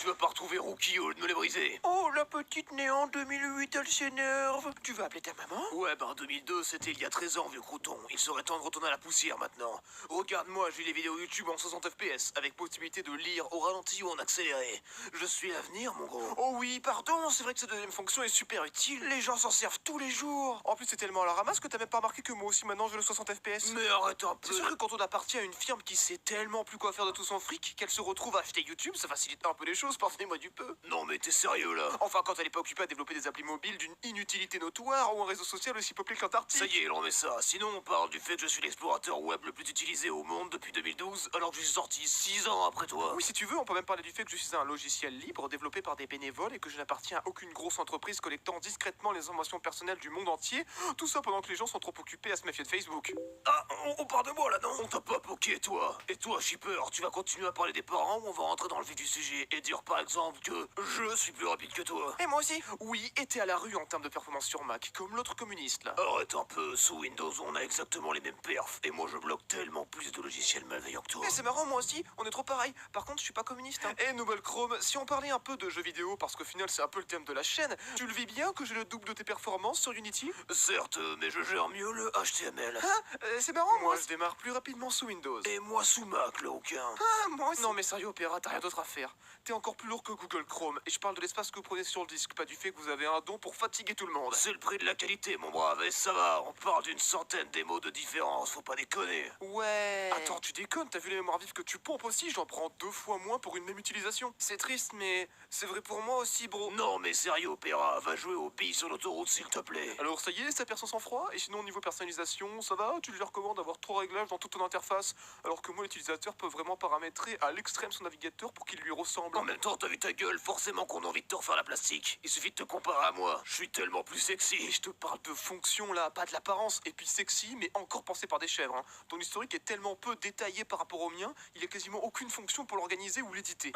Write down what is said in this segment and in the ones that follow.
tu vas pas retrouver Rookie au lieu de me les briser. Oh, la petite née en 2008, elle s'énerve. Tu veux appeler ta maman? Ouais, ben 2002, c'était il y a 13 ans, vieux crouton. Il serait temps de retourner à la poussière maintenant. Regarde-moi, j'ai les vidéos YouTube en 60 FPS, avec possibilité de lire au ralenti ou en accéléré. Je suis l'avenir, mon gros. Oh oui, pardon, c'est vrai que cette deuxième fonction est super utile. Les gens s'en servent tous les jours. En plus, c'est tellement à la ramasse que t'as même pas remarqué que moi aussi maintenant j'ai le 60 FPS. Mais arrête un peu. C'est sûr que quand on appartient à une firme qui sait tellement plus quoi faire de tout son fric, qu'elle se retrouve à acheter YouTube, ça facilite un peu les choses, pardonnez-moi du peu. Non mais t'es sérieux là? Enfin, quand elle est pas occupée à développer des applis mobiles d'une inutilité notoire ou un réseau social aussi peuplé que l'Antarctique. Ça y est, il remet ça. Sinon, on parle du fait que je suis l'explorateur web le plus utilisé au monde depuis 2012, alors que je suis sorti 6 ans après toi. Oui, si tu veux, on peut même parler du fait que je suis un logiciel libre développé par des bénévoles et que je n'appartiens à aucune grosse entreprise collectant discrètement les informations personnelles du monde entier. Tout ça pendant que les gens sont trop occupés à se méfier de Facebook. Ah, on parle de moi là, non? On t'a pas poké, toi. Et toi, shipper, tu vas continuer à parler des parents ou on va rentrer dans le vif du sujet et dire par exemple que je suis plus rapide que toi? Et moi aussi. Oui, et t'es à la rue en termes de performance sur Mac, comme l'autre communiste là. Arrête un peu, sous Windows on a exactement les mêmes perfs, et moi je bloque tellement plus de logiciels malveillants que toi. Et c'est marrant, moi aussi, on est trop pareil. Par contre, je suis pas communiste. Hein. Et Noble Chrome, si on parlait un peu de jeux vidéo, parce qu'au final c'est un peu le thème de la chaîne, tu le vis bien que j'ai le double de tes performances sur Unity? Certes, mais je gère mieux le HTML. Ah, c'est marrant, moi je démarre plus rapidement sous Windows. Et moi sous Mac, là aucun. Ah, moi aussi. Non mais sérieux, Opéra, t'as rien d'autre à faire. T'es encore plus lourd que Google Chrome, et je parle de l'espace que vous prenez sur le disque, pas du fait que vous avez un don pour fatiguer tout le monde. C'est le prix de la qualité, mon brave, et ça va, on parle d'une centaine d'émaux de différence, faut pas déconner. Ouais. Attends, tu déconnes, t'as vu les mémoires vives que tu pompes aussi? J'en prends 2 fois moins pour une même utilisation. C'est triste, mais c'est vrai pour moi aussi, bro. Non mais sérieux, Opéra, va jouer aux billes sur l'autoroute s'il te plaît. Alors ça y est, ça perd son sang-froid? Et sinon, niveau personnalisation, ça va? Tu lui recommandes d'avoir 3 réglages dans toute ton interface, alors que moi, l'utilisateur peut vraiment paramétrer à l'extrême son navigateur pour qu'il lui ressemble. En même temps, t'as vu ta gueule, forcément qu'on a envie de te refaire la plastique. Il suffit de te comparer à moi, je suis tellement plus Et sexy. je te parle de fonction là, pas de l'apparence. Et puis sexy, mais encore pensé par des chèvres. Hein. Ton historique est tellement peu détaillé par rapport au mien, il n'y a quasiment aucune fonction pour l'organiser ou l'éditer.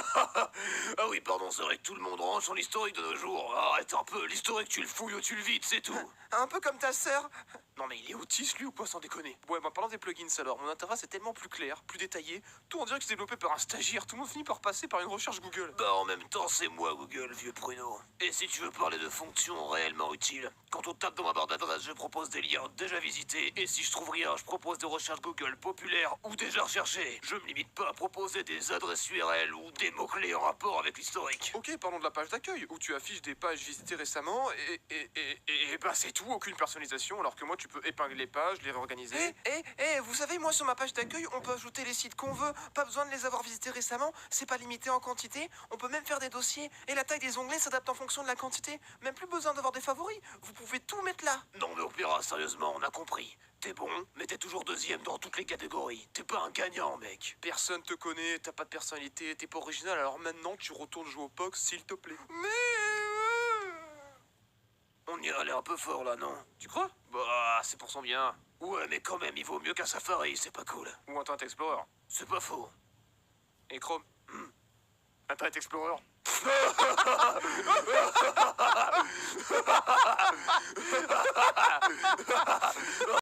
Ah oui, pardon, c'est vrai que tout le monde range son historique de nos jours. Arrête un peu, l'historique tu le fouilles ou tu le vides, c'est tout. Un peu comme ta sœur. Non mais il est autiste lui ou quoi, sans déconner? Ouais, bah parlant des plugins alors, mon interface est tellement plus claire, plus détaillée. Tout on dirait que c'est développé par un stagiaire, tout le monde finit par passer par une recherche Google. Bah en même temps, c'est moi Google, vieux pruneau. Et si tu veux parler de fonctions réellement utiles, quand on tape dans ma barre d'adresse, je propose des liens déjà visités. Et si je trouve rien, je propose des recherches Google populaires ou déjà recherchées. Je me limite pas à proposer des adresses URL ou des mots-clés en rapport avec l'historique. Ok, parlons de la page d'accueil, où tu affiches des pages visitées récemment, et bah c'est tout, aucune personnalisation, alors que moi tu peux épingler les pages, les réorganiser. Vous savez, moi sur ma page d'accueil, on peut ajouter les sites qu'on veut, pas besoin de les avoir visités récemment, c'est pas limité en quantité, on peut même faire des dossiers, et la taille des onglets s'adapte en fonction de la quantité, même plus besoin d'avoir des favoris, vous pouvez tout mettre là. Non mais Opéra, sérieusement, on a compris. T'es bon, mais t'es toujours deuxième dans toutes les catégories. T'es pas un gagnant, mec. Personne te connaît, t'as pas de personnalité, t'es pas original, alors maintenant tu retournes jouer au POC, s'il te plaît. Mais... On y est allé un peu fort là, non? Tu crois? Bah, c'est pour son bien. Ouais, mais quand même, il vaut mieux qu'un Safari, c'est pas cool. Ou Internet Explorer. C'est pas faux. Et Chrome. Internet Explorer.